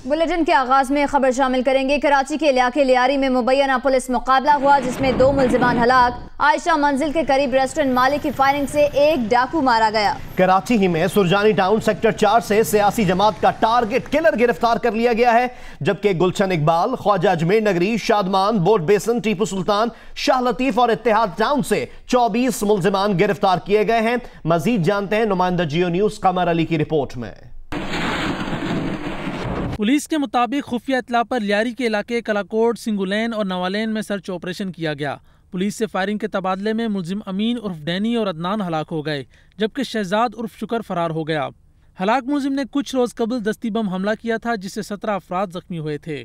Bulletin के आगाज में खबर शामिल करेंगे। कराची के इलाके लियारी में मुबैना पुलिस मुकाबला हुआ जिसमें 2 मुल्जिमान हलाक। आयशा मंजिल के करीब रेस्टोरेंट मालिक की फायरिंग से एक डाकू मारा गया। कराची ही में सुरजानी टाउन सेक्टर 4 से सियासी जमात का टारगेट किलर गिरफ्तार कर लिया गया है, जबकि गुलशन इकबाल, ख्वाजा अजमेर नगरी, शादमान, बोर्ड बेसन, टीपू सुल्तान, शाह लतीफ और इत्तेहाद टाउन से 24 मुल्जिमान गिरफ्तार किए गए हैं। मजीद जानते हैं नुमाइंदा जियो न्यूज कमर अली की रिपोर्ट में। पुलिस के मुताबिक खुफिया इत्तला पर लियारी के इलाके कलाकोट, सिंगुलैन और नवालैन में सर्च ऑपरेशन किया गया। पुलिस से फायरिंग के तबादले में मुलजिम अमीन उर्फ डैनी और अदनान हलाक हो गए, जबकि शहजाद उर्फ शुक्र फरार हो गया। हलाक मुलजिम ने कुछ रोज कबल दस्ती बम हमला किया था जिससे 17 अफराद जख्मी हुए थे।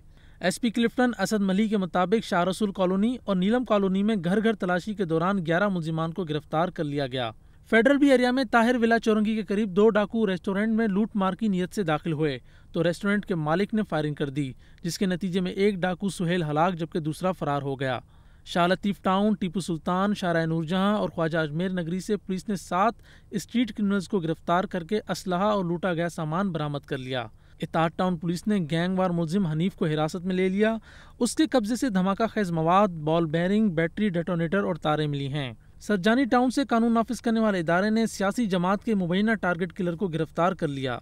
SP क्लिफ्टन असद मली के मुताबिक शाह रसूल कॉलोनी और नीलम कॉलोनी में घर घर तलाशी के दौरान 11 मुलजिमान को गिरफ्तार कर लिया गया। फेडरल बी एरिया में ताहिर विला चौरंगी के करीब 2 डाकू रेस्टोरेंट में लूट मार की नीयत से दाखिल हुए तो रेस्टोरेंट के मालिक ने फायरिंग कर दी, जिसके नतीजे में एक डाकू सुहेल हलाक जबकि दूसरा फरार हो गया। शाह लतीफ टाउन, टीपू सुल्तान, शाहराह नूरजहां और ख्वाजा अजमेर नगरी से पुलिस ने 7 स्ट्रीट क्रिमिनल्स को गिरफ्तार करके असलहा और लूटा गया सामान बरामद कर लिया। इत्तेहाद टाउन पुलिस ने गैंगवार मुलजिम हनीफ को हिरासत में ले लिया। उसके कब्जे से धमाका खेज मवाद, बॉल बेरिंग, बैटरी, डेटोनेटर और तारें मिली हैं। सरजानी टाउन से कानून नाफिज करने वाले इदारे ने सियासी जमात के मुबैना टारगेट किलर को गिरफ्तार कर लिया।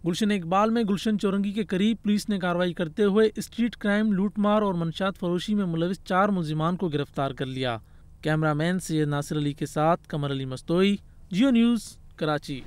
गुलशन इकबाल में गुलशन चौरंगी के करीब पुलिस ने कार्रवाई करते हुए स्ट्रीट क्राइम, लूटमार और मनशात फरोशी में मुलविस 4 मुलजिमान को गिरफ्तार कर लिया। कैमरामैन सैयद नासिर अली के साथ कमर अली मस्तोई, जियो न्यूज़, कराची।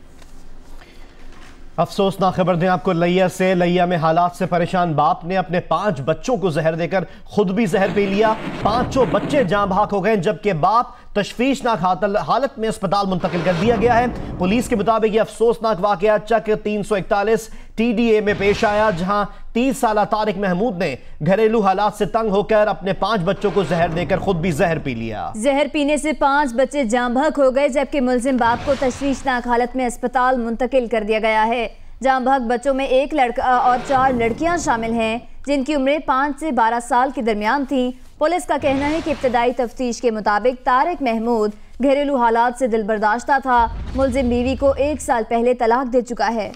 अफसोसनाक खबर दें आपको लिया से। लिया में हालात से परेशान बाप ने अपने 5 बच्चों को जहर देकर खुद भी जहर पी लिया। 5 बच्चे जाँ बहक हो गए, जबकि बाप तशवीशनाक हालत में अस्पताल मुंतकिल कर दिया गया है। पुलिस के मुताबिक यह अफसोसनाक वाकया चक 341 TDA में पेश आया, जहां 30 साल तारिक महमूद ने घरेलू हालात से तंग होकर अपने 5 बच्चों को जहर देकर खुद भी जहर पी लिया। जहर पीने से 5 बच्चे जाँ बहक हो गए, जबकि मुलजिम बाप को तशवीशनाक हालत में अस्पताल मुंतकिल कर दिया गया है। जाँ बहक बच्चों में 1 लड़का और 4 लड़कियां शामिल हैं, जिनकी उम्रें 5 से 12 साल के दरमियान थी। पुलिस का कहना है कि इब्तदाई तफ्तीश के मुताबिक तारिक महमूद घरेलू हालात से दिलबर्दाश्ता था। मुलजिम बीवी को 1 साल पहले तलाक दे चुका है।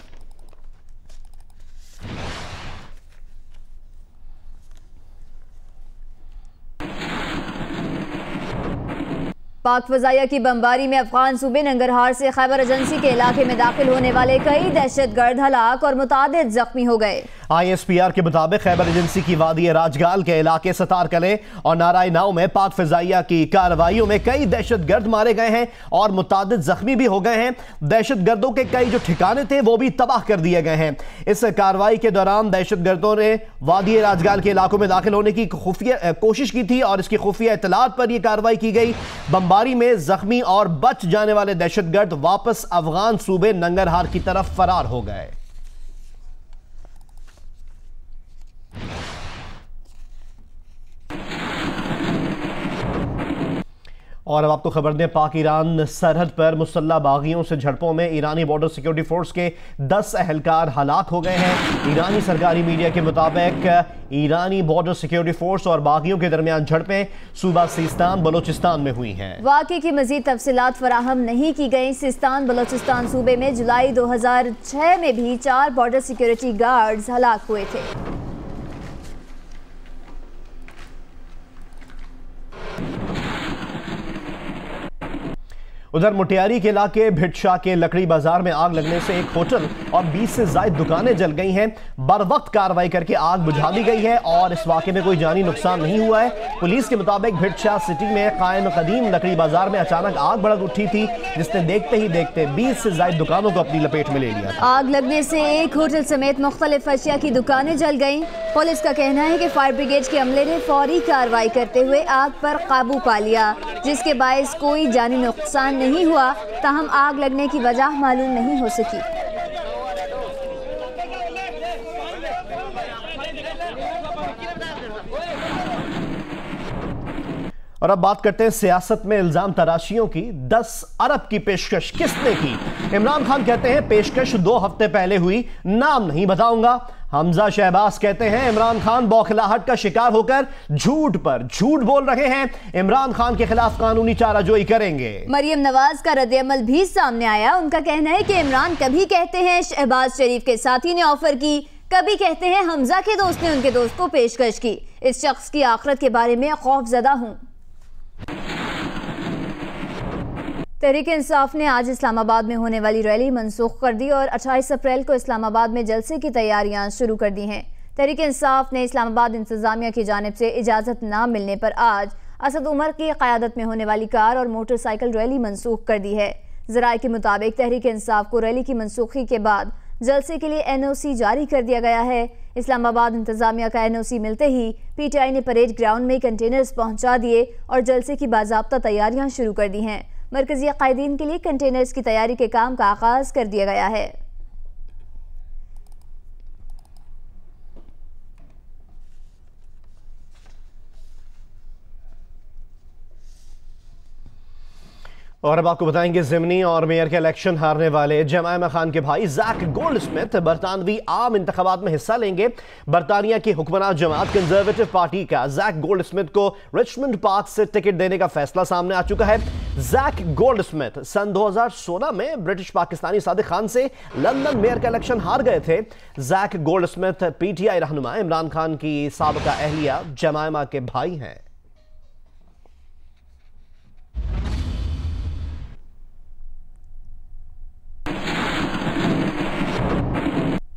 पाक फजाइया की बमबारी में अफगान सूबे नंगरहार से खैबर एजेंसी के इलाके में दाखिल होने वाले कई दहशतगर्द हलाक और मुतादिद जख्मी हो गए। ISPR के मुताबिक खैबर एजेंसी की वादी राजगाल के इलाके सतार कले और नारायणाव में पाक फजाइया की कार्रवाइयों में कई दहशतगर्द मारे गए हैं और मुतादिद जख्मी भी हो गए हैं। दहशतगर्दों के कई जो ठिकाने थे वो भी तबाह कर दिए गए हैं। इस कार्रवाई के दौरान दहशतगर्दों ने वादी राजगाल के इलाकों में दाखिल होने की खुफिया कोशिश की थी और इसकी खुफिया इतलात पर यह कार्रवाई की गई। बमबारी में जख्मी और बच जाने वाले दहशतगर्द वापस अफगान सूबे नंगरहार की तरफ फरार हो गए। और अब आपको खबर दें, पाक ईरान सरहद पर मुसल्लह बागियों से झड़पों में ईरानी बॉर्डर सिक्योरिटी फोर्स के 10 एहलकार हलाक हो गए हैं। ईरानी सरकारी मीडिया के मुताबिक ईरानी बॉर्डर सिक्योरिटी फोर्स और बागियों के दरमियान झड़पें सूबा सिस्तान बलोचिस्तान में हुई हैं। वाक़े की मजीद तफसीलात फराहम नहीं की गई। सिस्तान बलोचिस्तान सूबे में जुलाई 2006 में भी 4 बॉर्डर सिक्योरिटी गार्ड्स हलाक हुए थे। उधर मुटियारी के इलाके भिटशा के लकड़ी बाजार में आग लगने से एक होटल और 20 से ज्यादा दुकानें जल गई हैं। बर वक्त कार्रवाई करके आग बुझा दी गई है और इस वाकये में कोई जानी नुकसान नहीं हुआ है। पुलिस के मुताबिक भिटशा सिटी में कायम कदीम लकड़ी बाजार में अचानक आग भड़क उठी थी, जिसने देखते ही देखते 20 से ज्यादा दुकानों को अपनी लपेट में ले लिया। आग लगने से एक होटल समेत मुख्तलिफ अशिया की दुकानें जल गईं। पुलिस का कहना है कि फायर ब्रिगेड के अमले ने फौरी कार्रवाई करते हुए आग पर काबू पा लिया, जिसके बायस कोई जानी नुकसान नहीं हुआ। ताहम आग लगने की वजह मालूम नहीं हो सकी। और अब बात करते हैं सियासत में इल्जाम तराशियों की। 10 अरब की पेशकश किसने की? इमरान खान कहते हैं पेशकश 2 हफ्ते पहले हुई, नाम नहीं बताऊंगा। हमजा शहबाज कहते हैं इमरान खान बौखलाहट का शिकार होकर झूठ पर झूठ बोल रहे हैं, इमरान खान के खिलाफ कानूनी चाराजोई करेंगे। मरियम नवाज का रद्द-ए-अमल भी सामने आया। उनका कहना है कि इमरान कभी कहते हैं शहबाज शरीफ के साथी ने ऑफर की, कभी कहते हैं हमजा के दोस्त ने उनके दोस्त को पेशकश की, इस शख्स की आखिरत के बारे में खौफजदा हूं। तहरीक इंसाफ ने आज इस्लामाबाद में होने वाली रैली मनसूख कर दी और 28 अप्रैल को इस्लामाबाद में जलसे की तैयारियां शुरू कर दी हैं। तहरीक इंसाफ ने इस्लामाबाद इंतजामिया की जानिब से इजाज़त न मिलने पर आज असद उमर की क़यादत में होने वाली कार और मोटरसाइकिल रैली मनसूख कर दी है। ज़राए के मुताबिक तहरीक इंसाफ को रैली की मनसूखी के बाद जलसे के लिए NOC जारी कर दिया गया है। इस्लामाबाद इंतजामिया का NOC मिलते ही PTI ने परेड ग्राउंड में कंटेनर्स पहुंचा दिए और जलसे की बाज़ाब्ता तैयारियां शुरू कर दी हैं। मरकजी कायदीन के लिए कंटेनर्स की तैयारी के काम का आगाज कर दिया गया है। और अब आपको बताएंगे ज़िमनी और मेयर के इलेक्शन हारने वाले जमायमा खान के भाई जैक गोल्डस्मिथ बरतानवी आम इंतखाबात में हिस्सा लेंगे। बरतानिया की हुक्मरान जमात कंजर्वेटिव पार्टी का जैक गोल्डस्मिथ को रिचमंड पार्क से टिकट देने का फैसला सामने आ चुका है। जैक गोल्डस्मिथ सन 2016 में ब्रिटिश पाकिस्तानी सादिक खान से लंदन मेयर का इलेक्शन हार गए थे। जैक गोल्डस्मिथ PTI रहनुमा इमरान खान की साबिका अहलिया जमायमा के भाई हैं।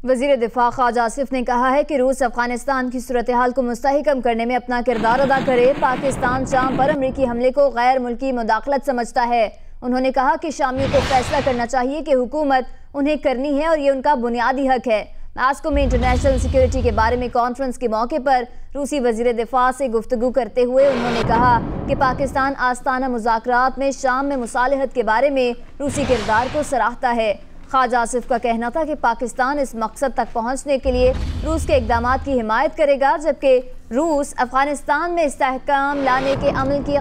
वज़ीर दिफा ख्वाजा आसिफ ने कहा है कि रूस अफगानिस्तान की सूरत हाल को मुस्तहकम करने में अपना किरदार अदा करे। पाकिस्तान शाम पर अमरीकी हमले को गैर मुल्की मुदाखलत समझता है। उन्होंने कहा कि शामियों को फैसला करना चाहिए कि हुकूमत उन्हें करनी है और ये उनका बुनियादी हक है। मास्को में इंटरनेशनल सिक्योरिटी के बारे में कॉन्फ्रेंस के मौके पर रूसी वज़ीर दिफा से गुफ्तगू करते हुए उन्होंने कहा कि पाकिस्तान आस्ताना मुज़ाकरात में शाम में मुसालहत के बारे में रूसी किरदार को सराहता है। ख्वाजा आसिफ का कहना था कि पाकिस्तान इस मकसद तक पहुंचने के लिए रूस के इक़दामात की हिमायत करेगा, जबकि रूस अफगानिस्तान में इस्तेहकाम लाने के अमल की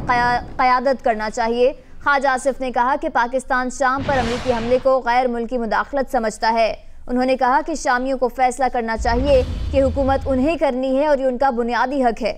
क़यादत करना चाहिए। ख्वाजा आसिफ ने कहा कि पाकिस्तान शाम पर अमरीकी हमले को गैर मुल्की मुदाखलत समझता है। उन्होंने कहा कि शामियों को फैसला करना चाहिए कि हुकूमत उन्हें करनी है और ये उनका बुनियादी हक है।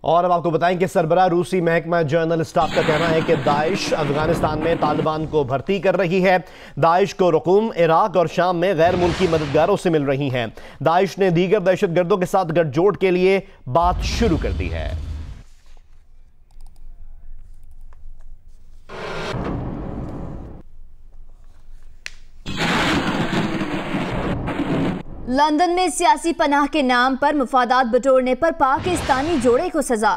और अब आपको बताएं कि सरबराह रूसी महकमा जनरल स्टाफ का कहना है कि दाइश अफगानिस्तान में तालिबान को भर्ती कर रही है। दाइश को रकूम इराक और शाम में गैर मुल्की मददगारों से मिल रही हैं। दाइश ने दीगर दहशतगर्दों के साथ गठजोड़ के लिए बात शुरू कर दी है। लंदन में सियासी पनाह के नाम पर मुफादात बटोरने पर पाकिस्तानी जोड़े को सजा।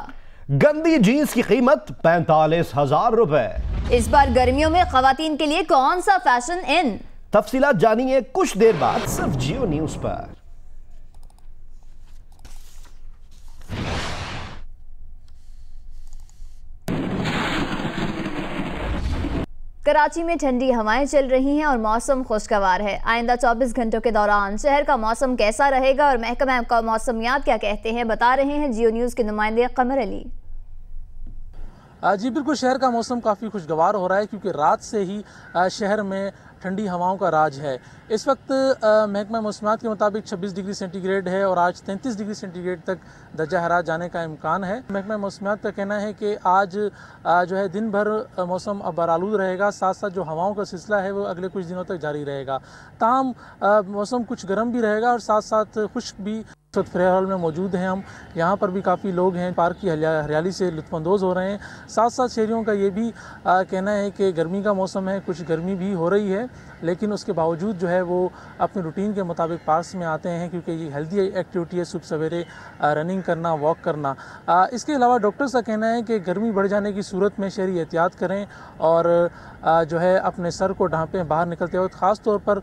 गंदी जीन्स की कीमत 45,000 रुपए। इस बार गर्मियों में खवातीन के लिए कौन सा फैशन इन? तफसीलात जानिए कुछ देर बाद सिर्फ जियो न्यूज पर। कराची में ठंडी हवाएं चल रही हैं और मौसम खुशगवार है। आइंदा 24 घंटों के दौरान शहर का मौसम कैसा रहेगा और महकमा का मौसमियात क्या कहते हैं, बता रहे हैं जियो न्यूज़ के नुमाइंदे कमर अली। जी बिल्कुल, शहर का मौसम काफ़ी खुशगवार हो रहा है क्योंकि रात से ही शहर में ठंडी हवाओं का राज है। इस वक्त महकमा मौसमियात के मुताबिक 26 डिग्री सेंटीग्रेड है और आज 33 डिग्री सेंटीग्रेड तक दर्जा हरारत जाने का इम्कान है। महकमा मौसमियात का कहना है कि आज जो है दिन भर मौसम बरालूद रहेगा, साथ साथ जो हवाओं का सिलसिला है वो अगले कुछ दिनों तक जारी रहेगा। ताहम मौसम कुछ गर्म भी रहेगा और साथ साथ खुश्क भी। इस वक्त फ्रेयर हॉल में मौजूद हैं हम, यहाँ पर भी काफ़ी लोग हैं, पार्क की हरियाली से लुत्फ़अंदोज़ हो रहे हैं। साथ साथ शहरियों का ये भी कहना है कि गर्मी का मौसम है, कुछ गर्मी भी हो रही है, लेकिन उसके बावजूद जो है वो अपने रूटीन के मुताबिक पार्क्स में आते हैं क्योंकि ये हेल्दी एक्टिविटी है, सुबह सवेरे रनिंग करना, वॉक करना। इसके अलावा डॉक्टर्स का कहना है कि गर्मी बढ़ जाने की सूरत में शहरी एहतियात करें और जो है अपने सर को ढांपें बाहर निकलते वक्त। ख़ास तौर पर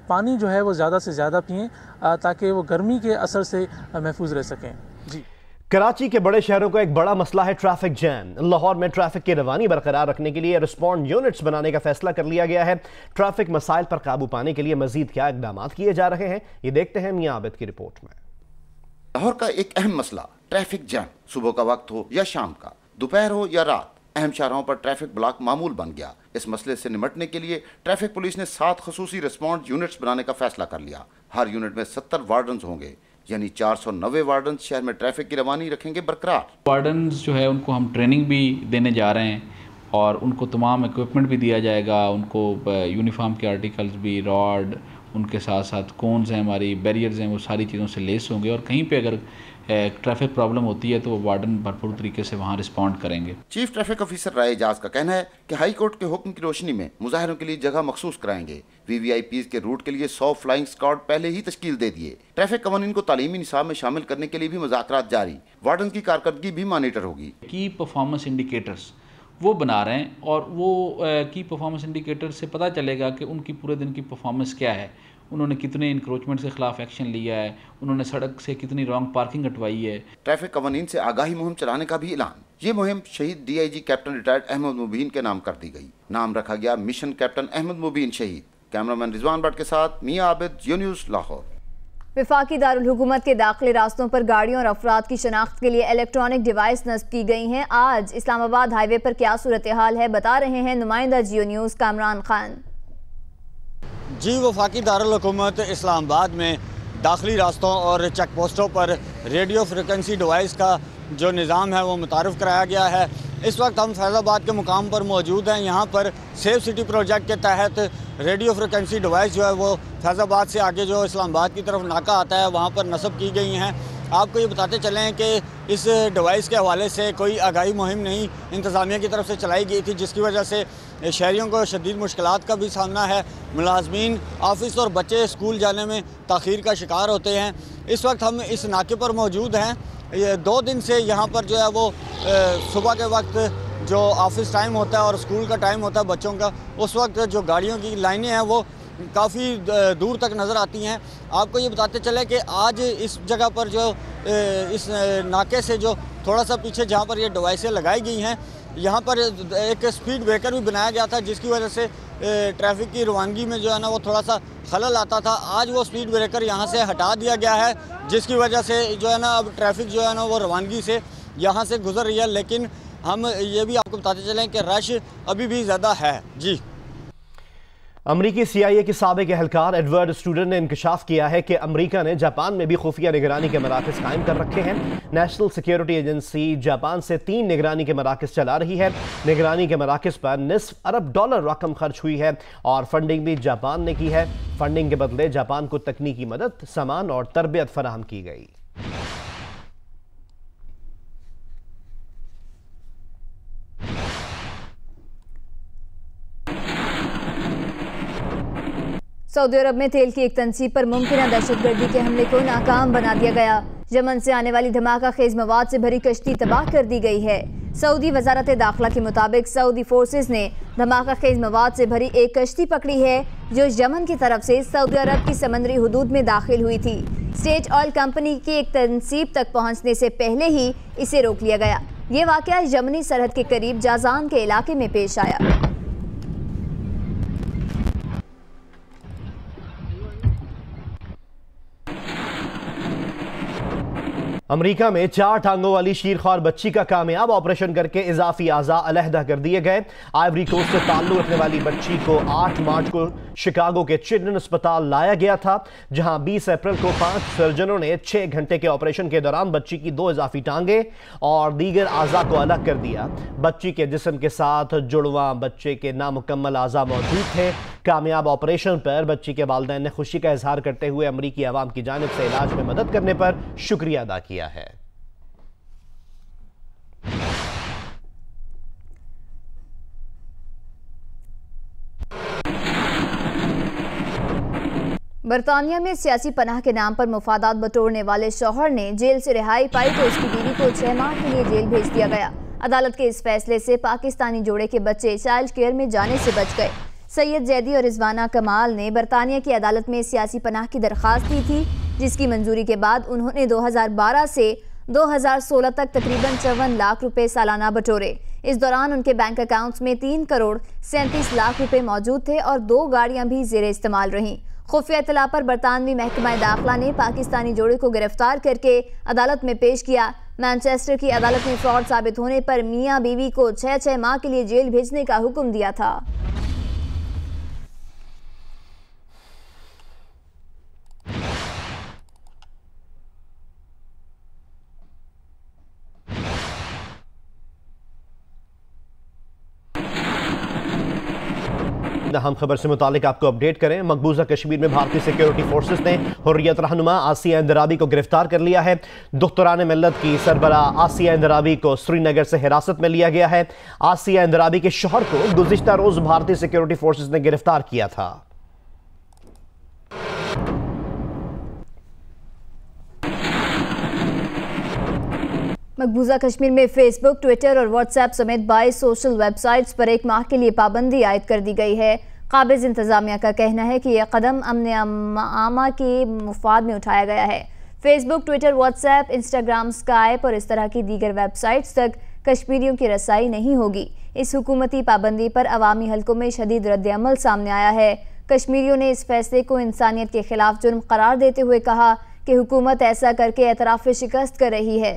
पानी जो है वो ज़्यादा से ज़्यादा पिएँ ताकि वो गर्मी के असर से महफूज रह सकें। जी, कराची के बड़े शहरों का एक बड़ा मसला है ट्रैफिक जैम। लाहौर में ट्रैफिक की रवानी बरकरार रखने के लिए रिस्पॉन्ड यूनिट्स बनाने का फैसला कर लिया गया है। ट्रैफिक मसाइल पर काबू पाने के लिए मजीद क्या इकदाम किए जा रहे हैं, ये देखते हैं मियां आबिद की रिपोर्ट में। लाहौर का एक अहम मसला ट्रैफिक जैम, सुबह का वक्त हो या शाम का, दोपहर हो या रात, अहम शाहराहों पर ट्रैफिक ब्लॉक मामूल बन गया। इस मसले से निपटने के लिए ट्रैफिक पुलिस ने 7 खसूसी रिस्पॉन्ड यूनिट्स बनाने का फैसला कर लिया। हर यूनिट में 70 वार्डन्स होंगे। यानी 490 वार्डन शहर में ट्रैफिक की रवानी रखेंगे बरकरार। वार्डन्स जो है उनको हम ट्रेनिंग भी देने जा रहे हैं और उनको तमाम इक्विपमेंट भी दिया जाएगा, उनको यूनिफॉर्म के आर्टिकल्स भी, रॉड, उनके साथ साथ कोन्स हैं, हमारी बैरियर्स हैं, वो सारी चीज़ों से लेस होंगे और कहीं पे अगर ट्रैफिक प्रॉब्लम होती है तो वो वार्डन भरपूर तरीके से वहाँ रिस्पॉन्ड करेंगे। चीफ ट्रैफिक ऑफिसर राय एजाज का कहना है कि हाई कोर्ट के हुक्म की रोशनी में मुजाहिरों के लिए जगह मखसूस कराएंगे। VVIPs के रूट के लिए 100 फ्लाइंग स्क्वाड पहले ही तश्कील दे दिए। ट्रैफिक कवानीन को तालीमी निसाब में शामिल करने के लिए भी मुज़ाकरात जारी। वार्डन की कारकर्दगी भी मॉनिटर होगी। की परफॉर्मेंस इंडिकेटर्स वो बना रहे हैं और वो की परफॉर्मेंस इंडिकेटर से पता चलेगा कि उनकी पूरे दिन की परफॉर्मेंस क्या है, उन्होंने कितने इंक्रोचमेंट के खिलाफ एक्शन लिया है, उन्होंने सड़क से कितनी रॉन्ग पार्किंग हटवाई है। ट्रैफिक कवानीन से आगाही मुहिम चलाने का भी ऐलान। ये मुहिम शहीद DIG कैप्टन रिटायर्ड अहमद मुबीन के नाम कर दी गई। नाम रखा गया मिशन कैप्टन अहमद मुबीन शहीद। कैमरामैन रिजवान भट्ट के साथ मियां आबिद, जियो न्यूज़, लाहौर। वफाकी दारुल हुकूमत के दाखिली रास्तों पर गाड़ियों और अफराद की शनाख्त के लिए इलेक्ट्रॉनिक डिवाइस नस्ब की गई हैं। आज इस्लामाबाद हाईवे पर क्या सूरत हाल है, बता रहे हैं नुमाइंदा जियो न्यूज़ कामरान खान। जी, वफाकी दारुल हुकूमत इस्लामाबाद में दाखिली रास्तों और चेक पोस्टों पर रेडियो फ्रिक्वेंसी डिवाइस का जो निज़ाम है वो मुतारफ़ कराया गया है। इस वक्त हम फैज़ाबाद के मुकाम पर मौजूद हैं। यहाँ पर सेफ सिटी प्रोजेक्ट के तहत रेडियो फ्रिक्वेंसी डिवाइस जो है वो फैज़ाबाद से आगे जो इस्लामाबाद की तरफ नाका आता है वहाँ पर नस्ब की गई हैं। आपको ये बताते चलें कि इस डिवाइस के हवाले से कोई आगाही मुहिम नहीं इंतज़ामिया की तरफ से चलाई गई थी, जिसकी वजह से शहरियों को शदीद मुश्किलात का भी सामना है। मुलाजमीन ऑफिस और बच्चे स्कूल जाने में ताख़ीर का शिकार होते हैं। इस वक्त हम इस नाके पर मौजूद हैं। ये 2 दिन से यहाँ पर जो है वो सुबह के वक्त जो ऑफिस टाइम होता है और स्कूल का टाइम होता है बच्चों का, उस वक्त जो गाड़ियों की लाइनें हैं वो काफ़ी दूर तक नज़र आती हैं। आपको ये बताते चले कि आज इस जगह पर जो इस नाके से जो थोड़ा सा पीछे जहाँ पर ये डिवाइसें लगाई गई हैं, यहाँ पर एक स्पीड ब्रेकर भी बनाया गया था, जिसकी वजह से ट्रैफिक की रवानगी में जो है ना वो थोड़ा सा खलल आता था। आज वो स्पीड ब्रेकर यहाँ से हटा दिया गया है, जिसकी वजह से जो है ना अब ट्रैफिक जो है ना वो रवानगी से यहाँ से गुजर रही है। लेकिन हम ये भी आपको बताते चलें कि रश अभी भी ज़्यादा है। जी, अमरीकी CIA के साबिक एहलकार एडवर्ड स्नोडेन ने इंकशाफ किया है कि अमरीका ने जापान में भी खुफिया निगरानी के मराकज़ कायम कर रखे हैं। नेशनल सिक्योरिटी एजेंसी जापान से 3 निगरानी के मराकज़ चला रही है। निगरानी के मराकज़ पर $9 अरब रकम खर्च हुई है और फंडिंग भी जापान ने की है। फंडिंग के बदले जापान को तकनीकी मदद, सामान और तरबियत फराहम की गई। सऊदी अरब में तेल की एक तंसीब पर मुमकिन दहशतगर्दी के हमले को नाकाम बना दिया गया। यमन से आने वाली धमाका खेज मवाद से भरी कश्ती तबाह कर दी गई है। सऊदी वजारत दाखिला के मुताबिक सऊदी फोर्सेज ने धमाका खेज मवाद से भरी एक कश्ती पकड़ी है जो यमन की तरफ से सऊदी अरब की समंदरी हुदूद में दाखिल हुई थी। स्टेट ऑयल कंपनी की एक तंसीब तक पहुंचने से पहले ही इसे रोक लिया गया। ये वाकया यमनी सरहद के करीब जाजान के इलाके में पेश आया। अमेरिका में 4 टांगों वाली शीरख्वार बच्ची का कामयाब ऑपरेशन करके इजाफी आज़ा अलहदा कर दिए गए। आइवरी कोस्ट से ताल्लुक रखने वाली बच्ची को 8 मार्च को शिकागो के चिल्ड्रन अस्पताल लाया गया था, जहां 20 अप्रैल को 5 सर्जनों ने 6 घंटे के ऑपरेशन के दौरान बच्ची की 2 इजाफी टांगे और दीगर आज़ा को अलग कर दिया। बच्ची के जिस्म के साथ जुड़वा बच्चे के नामुकम्मल आज़ा मौजूद थे। कामयाब ऑपरेशन पर बच्ची के वालिदैन ने खुशी का इजहार करते हुए अमरीकी अवाम की जानिब से इलाज में मदद करने पर शुक्रिया अदा किया है। बरतानिया में सियासी पनाह के नाम पर मुफादात बटोरने वाले शौहर ने जेल से रिहाई पाई तो उसकी बीवी को 6 माह के लिए जेल भेज दिया गया। अदालत के इस फैसले से पाकिस्तानी जोड़े के बच्चे चाइल्ड केयर में जाने से बच गए। सैयद जैदी और रिजवाना कमाल ने बरतानिया की अदालत में सियासी पनाह की दरख्वास्त दी थी, जिसकी मंजूरी के बाद उन्होंने 2012 से 2016 तक तकरीबन 54 लाख रुपए सालाना बटोरे। इस दौरान उनके बैंक अकाउंट्स में 3 करोड़ 37 लाख रुपए मौजूद थे और 2 गाड़ियां भी ज़ेरे इस्तेमाल रहीं। खुफिया इत्तला पर बरतानवी महकमा दाखिला ने पाकिस्तानी जोड़े को गिरफ्तार करके अदालत में पेश किया। मैनचेस्टर की अदालत ने फ्रॉड साबित होने पर मियां बीवी को 6 माह के लिए जेल भेजने का हुक्म दिया था। अहम खबर से मुतालिक आपको अपडेट करें। मकबूजा कश्मीर में भारतीय सिक्योरिटी फोर्सेस ने हुर्रियत रहनुमा आसिया इंदराबी को गिरफ्तार कर लिया है। दुख्तरान मिल्लत की सरबरा आसिया इंदराबी को श्रीनगर से हिरासत में लिया गया है। आसिया इंदराबी के शौहर को गुज़िश्ता रोज भारतीय सिक्योरिटी फोर्सेस ने गिरफ्तार किया था। मकबूजा कश्मीर में फेसबुक, ट्विटर और व्हाट्सएप समेत 22 सोशल वेबसाइट्स पर 1 माह के लिए पाबंदी आयद कर दी गई है। काबिज इंतजामिया का कहना है कि यह कदम अमन आमा के मुफाद में उठाया गया है। Facebook, Twitter, WhatsApp, Instagram, Skype और इस तरह की दीगर वेबसाइट्स तक कश्मीरियों की रसाई नहीं होगी। इस हुकूमती पाबंदी पर अवामी हलकों में शदीद रद्द-ए-अमल सामने आया है। कश्मीरियों ने इस फैसले को इंसानियत के खिलाफ जुर्म करार देते हुए कहा कि हुकूमत ऐसा करके एतराफ़ शिकस्त कर रही है।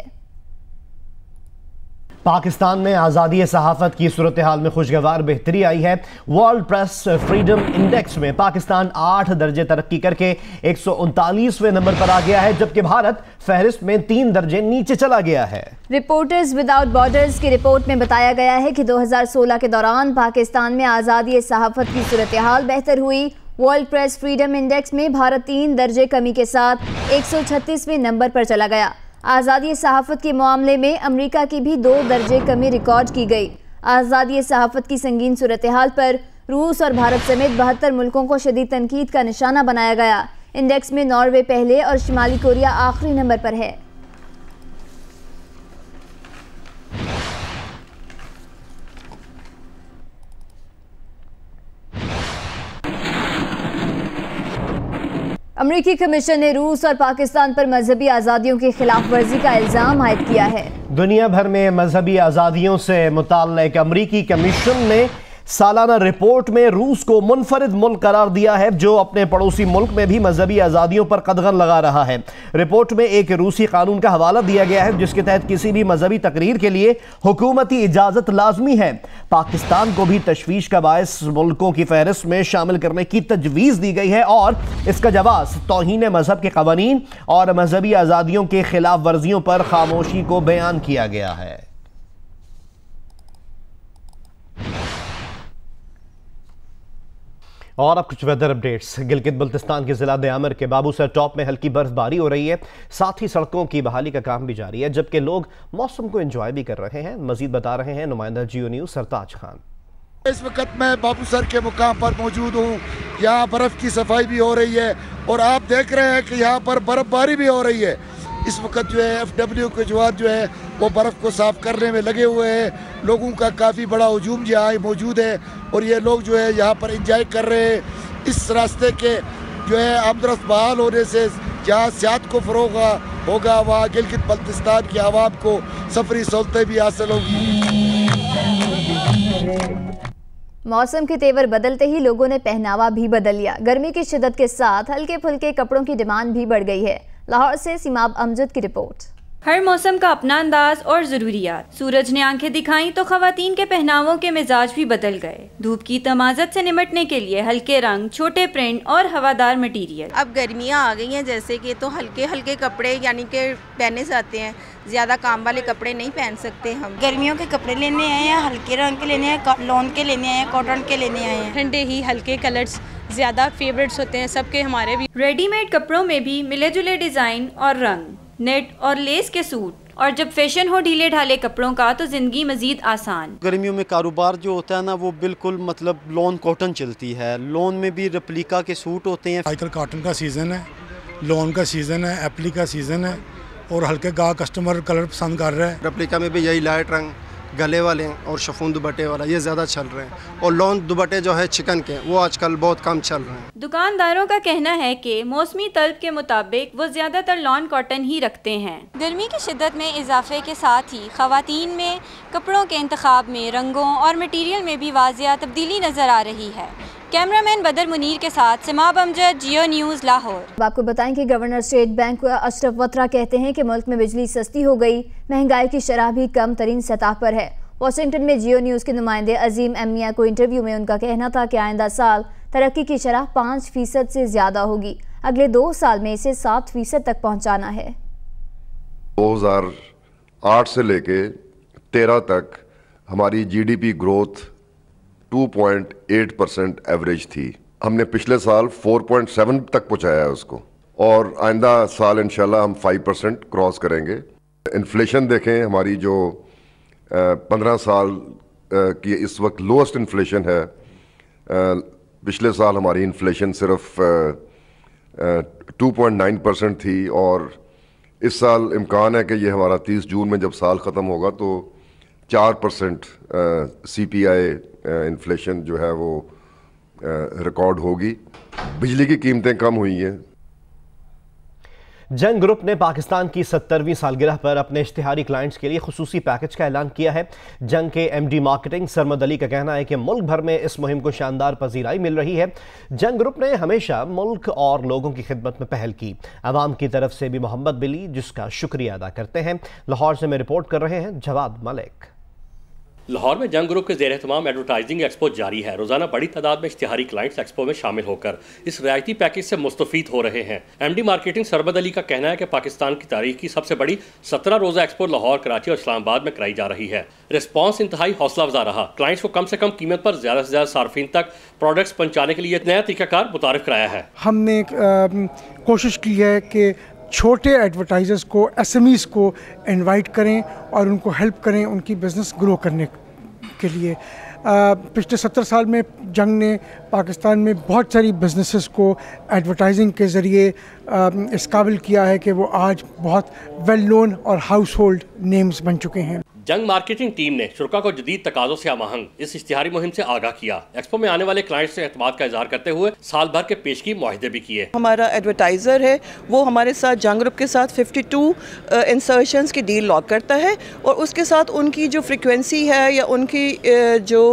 पाकिस्तान में आज़ादी सहाफ़त की सूरत हाल में खुशगवार बेहतरी आई है। वर्ल्ड प्रेस फ्रीडम इंडेक्स में पाकिस्तान 8 दर्जे तरक्की करके 139वें नंबर पर आ गया है, जबकि भारत फहरिस्त में 3 दर्जे नीचे चला गया है। रिपोर्टर्स विदाउट बॉर्डर्स की रिपोर्ट में बताया गया है कि 2016 के दौरान पाकिस्तान में आज़ादी सहाफ़त की सूरत हाल बेहतर हुई। वर्ल्ड प्रेस फ्रीडम इंडेक्स में भारत 3 दर्जे कमी के साथ 136वें नंबर पर चला गया। आज़ादी सहाफ़त के मामले में अमेरिका की भी 2 दर्जे कमी रिकॉर्ड की गई। आज़ादी सहाफ़त की संगीन सूरत हाल पर रूस और भारत समेत 72 मुल्कों को शदीद तनकीद का निशाना बनाया गया। इंडेक्स में नॉर्वे पहले और शुमाली कोरिया आखिरी नंबर पर है। अमरीकी कमीशन ने रूस और पाकिस्तान पर मजहबी आज़ादियों की खिलाफ वर्जी का इल्ज़ाम आयद किया है। दुनिया भर में मजहबी आज़ादियों से मुताल्लिक़ अमरीकी कमीशन ने सालाना रिपोर्ट में रूस को मुनफरिद मुल्क करार दिया है, जो अपने पड़ोसी मुल्क में भी मजहबी आज़ादियों पर कदगन लगा रहा है। रिपोर्ट में एक रूसी कानून का हवाला दिया गया है, जिसके तहत किसी भी मजहबी तकरीर के लिए हुकूमती इजाज़त लाजमी है। पाकिस्तान को भी तशवीश का बायस मुल्कों की फहरिस्त में शामिल करने की तजवीज़ दी गई है और इसका जवाब तौहीन मजहब के कवानीन और मजहबी आज़ादियों के खिलाफ वर्जियों पर खामोशी को बयान किया गया है। और अब कुछ वेदर अपडेट्स। गिलगित बल्तिस्तान के जिला दयामर के बाबूसर टॉप में हल्की बर्फबारी हो रही है, साथ ही सड़कों की बहाली का काम भी जारी है, जबकि लोग मौसम को एंजॉय भी कर रहे हैं। मजीद बता रहे हैं नुमाइंदा जियो न्यूज़ सरताज खान। इस वक्त मैं बाबूसर के मुकाम पर मौजूद हूँ। यहाँ बर्फ़ की सफाई भी हो रही है और आप देख रहे हैं कि यहाँ पर बर्फबारी भी हो रही है। इस वक्त जो है FW के जवान जो है वो बर्फ़ को साफ़ करने में लगे हुए हैं। लोगों का काफ़ी बड़ा हुजूम यहाँ मौजूद है और ये लोग जो है यहाँ पर इंजॉय कर रहे हैं। इस रास्ते के जो है आमदरफ्त बहाल होने से जहाँ सियाहत को फ़रोग़ होगा, वहाँ गिलगित बल्तिस्तान की आवाम को सफरी सहूलतें भी हासिल होंगी। मौसम के तेवर बदलते ही लोगों ने पहनावा भी बदल लिया। गर्मी की शिद्दत के साथ हल्के फुल्के कपड़ों की डिमांड भी बढ़ गई है। लाहौर से सिमाब अमजद की रिपोर्ट। हर मौसम का अपना अंदाज और ज़रूरियात। सूरज ने आंखें दिखाई तो ख़वातीन के पहनावों के मिजाज भी बदल गए। धूप की तमाज़त से निमटने के लिए हल्के रंग, छोटे प्रिंट और हवादार मटीरियल। अब गर्मियाँ आ गई हैं जैसे कि, तो हल्के हल्के कपड़े यानी कि पहने जाते हैं। ज़्यादा काम वाले कपड़े नहीं पहन सकते हम। गर्मियों के कपड़े लेने आए हैं, हल्के रंग के लेने आए, लॉन के लेने आए हैं, कॉटन के लेने आए हैं। ठंडे ही हल्के कलर्स ज़्यादा फेवरेट्स होते हैं सबके, हमारे भी। रेडीमेड कपड़ों में भी मिले जुले डिज़ाइन और रंग, नेट और लेस के सूट, और जब फैशन हो ढीले ढाले कपड़ों का तो ज़िंदगी मज़ीद आसान। गर्मियों में कारोबार जो होता है ना वो बिल्कुल मतलब लॉन कॉटन चलती है। लॉन में भी रेप्लिका के सूट होते हैं। आजकल कॉटन का सीज़न है, लॉन का सीज़न है, एप्ली का सीज़न है और हल्के गा कस्टमर कलर पसंद कर रहे हैं। रेप्लिका में भी यही लाइट रंग, गले वाले और शफून दुपट्टे वाला ये ज़्यादा चल रहे हैं और लॉन दुपट्टे जो है चिकन के वो आजकल बहुत कम चल रहे हैं। दुकानदारों का कहना है कि मौसमी तलब के मुताबिक वो ज़्यादातर लॉन कॉटन ही रखते हैं। गर्मी की शिद्दत में इजाफे के साथ ही ख़वातीन में कपड़ों के इंतखाब में, रंगों और मटीरियल में भी वाज़िया तब्दीली नज़र आ रही है। कैमरामैन बदर मुनीर के साथ सिमाब अमजद, जियो न्यूज़ लाहौर। आपको बताएं कि गवर्नर स्टेट बैंक अशरफ वत्रा कहते हैं कि मुल्क में बिजली सस्ती हो गई, महंगाई की शरह भी कम तरीन सतह पर है। वाशिंगटन में जियो न्यूज़ के नुमाइंदे अजीम एमिया को इंटरव्यू में उनका कहना था कि आइंदा साल तरक्की की शरह 5% से ज़्यादा होगी। अगले 2 साल में इसे 7% तक पहुँचाना है। 2008 से लेके 13 तक हमारी GDP ग्रोथ 2.8% एवरेज थी। हमने पिछले साल 4.7 तक पहुँचाया है उसको, और आइंदा साल इंशाल्लाह हम 5% क्रॉस करेंगे। इन्फ्लेशन देखें, हमारी जो 15 साल की इस वक्त लोएस्ट इन्फ्लेशन है। पिछले साल हमारी इन्फ्लेशन सिर्फ 2.9% थी, और इस साल इम्कान है कि ये हमारा 30 जून में जब साल ख़त्म होगा तो 4% CPI इन्फ्लेशन जो है वो रिकॉर्ड होगी। बिजली की कीमतें कम हुई हैं। जंग ग्रुप ने पाकिस्तान की 70वीं सालगिरह पर अपने इश्तिहारी क्लाइंट्स के लिए खुसूसी पैकेज का ऐलान किया है। जंग के MD मार्केटिंग सरमद अली का कहना है कि मुल्क भर में इस मुहिम को शानदार पजीराई मिल रही है। जंग ग्रुप ने हमेशा मुल्क और लोगों की खिदमत में पहल की। अवाम की तरफ से भी मोहब्बत मिली, जिसका शुक्रिया अदा करते हैं। लाहौर से में रिपोर्ट कर रहे हैं जवाद मलिक। लाहौर में जंग ग्रुप के ज़ेर एहतमाम एडवर्टाइजिंग एक्सपो जारी है। रोजाना बड़ी तादाद में इश्तिहारी क्लाइंट्स एक्सपो में शामिल होकर इस रियायती पैकेज से मुस्तफीद हो रहे हैं। MD मार्केटिंग सरमद अली का कहना है कि पाकिस्तान की तारीख की सबसे बड़ी 17 रोज़ा एक्सपो लाहौर, कराची और इस्लामाबाद में कराई जा रही है। रिस्पॉन्स इंतहाई हौसला अफजा रहा। क्लाइंट्स को कम से कम कीमत पर ज़्यादा से ज़्यादा सार्फिन तक प्रोडक्ट्स पहुँचाने के लिए नया तरीकाकार मुतारिफ कराया है। हमने कोशिश की है कि छोटे एडवर्टाइजर्स को, SMEs को इनवाइट करें और उनको हेल्प करें उनकी बिज़नेस ग्रो करने के लिए। पिछले 70 साल में जंग ने पाकिस्तान में बहुत सारी बिजनेसेस को एडवर्टाइजिंग के ज़रिए इस काबिल किया है कि वो आज बहुत वेल नोन और हाउस होल्ड नेम्स बन चुके हैं। जंग मार्केटिंग टीम ने शुरा को जदीद तकाज़ों से आहंग इस इश्तिहारी मुहिम से आगाह किया। एक्सपो में आने वाले क्लाइंट्स से एतमाद का इजहार करते हुए साल भर के पेशगी मुआहदे भी किए। हमारा एडवर्टाइज़र है वो हमारे साथ जंग ग्रुप के साथ 52 इंसर्शंस की डील लॉक करता है, और उसके साथ उनकी जो फ्रिक्वेंसी है या उनकी जो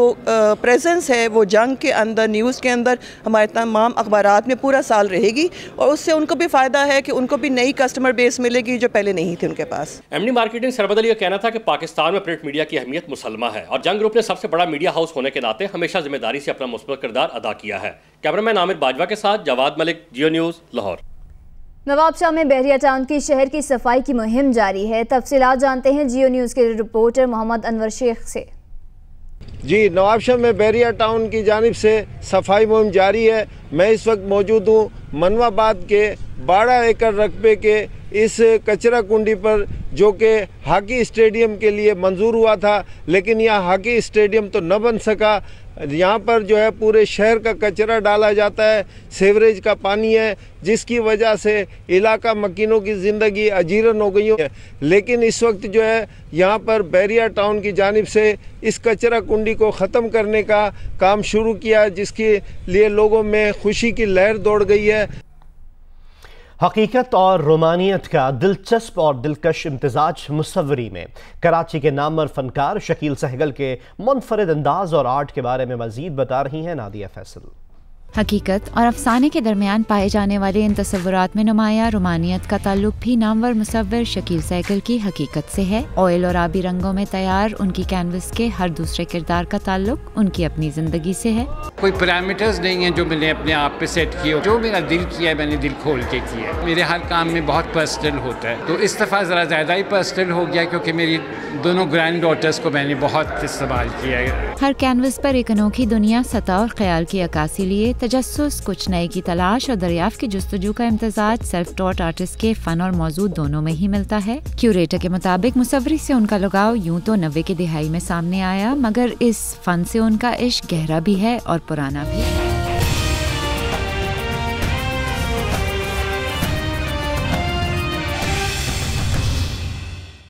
प्रेजेंस है वो जंग के अंदर, न्यूज़ के अंदर, हमारे तमाम अखबारात में पूरा साल रहेगी, और उससे उनको भी फ़ायदा है कि उनको भी नई कस्टमर बेस मिलेगी जो पहले नहीं थी उनके पास। MD मार्केटिंग सरमद अली का कहना था कि पाकिस्तान में प्रिंट मीडिया की अहमियत मुसलमा है, और जंग ग्रुप ने सबसे बड़ा मीडिया हाउस होने के नाते हमेशा जिम्मेदारी से अपना मुस्बत किरदार अदा किया है। कैमरामैन आमिर बाजवा के साथ जवाद मलिक, जियो न्यूज़, लाहौर। नवाबशाह में बहरिया टाउन की शहर की सफाई की मुहिम जारी है। तफसीलात जानते हैं जियो न्यूज़ के रिपोर्टर मोहम्मद अनवर शेख से। जी, नवाबशाह में बहरिया टाउन की जानिब से सफाई मुहिम जारी है। मैं इस वक्त मौजूद हूँ मनवाबाद के 12 एकड़ रकबे के इस कचरा कुंडी पर, जो कि हॉकी स्टेडियम के लिए मंजूर हुआ था, लेकिन यह हॉकी स्टेडियम तो न बन सका। यहाँ पर जो है पूरे शहर का कचरा डाला जाता है, सीवरेज का पानी है, जिसकी वजह से इलाका मकीनों की ज़िंदगी अजीरन हो गई है। लेकिन इस वक्त जो है यहाँ पर बहरिया टाउन की जानिब से इस कचरा कुंडी को ख़त्म करने का काम शुरू किया, जिसके लिए लोगों में खुशी की लहर दौड़ गई है। हकीकत और रोमानियत का दिलचस्प और दिलकश इम्तिजाज मुसव्वरी में कराची के नामवर फनकार शकील सहगल के मुनफरिद अंदाज और आर्ट के बारे में मजीद बता रही हैं नादिया फैसल। हकीकत और अफसाने के दरमियान पाए जाने वाले इन तस्वुरात में नुमाया रोमानियत का ताल्लुक भी नामवर मुसव्विर शकील सहगल की हकीकत से है। ऑयल और आबी रंगों में तैयार उनकी कैनवस के हर दूसरे किरदार का ताल्लुक उनकी अपनी जिंदगी से है। कोई पैरामीटर्स नहीं है जो मैंने अपने आप पे सेट किए, जो मेरा दिल किया है मैंने दिल खोल के किया है। मेरे हर काम में बहुत पर्सनल होता है, तो इस दफ़ा ज़रा ज़्यादा ही पर्सनल हो गया, क्योंकि मेरी दोनों ग्रैंड डॉटर्स को मैंने बहुत इस्तेमाल किया है। हर कैनवस पर एक अनोखी दुनिया, सतह और ख्याल की अक्कासी लिए तजस्सुस, कुछ नए की तलाश और दरियाफ्त की जुस्तजू का इम्तिजाज सेल्फ टॉट आर्टिस्ट के फन और मौजूद दोनों में ही मिलता है। क्यूरेटर के मुताबिक मुसव्वरी से उनका लगाव यूं तो 90 की दिहाई में सामने आया, मगर इस फन से उनका इश्क गहरा भी है और पुराना भी।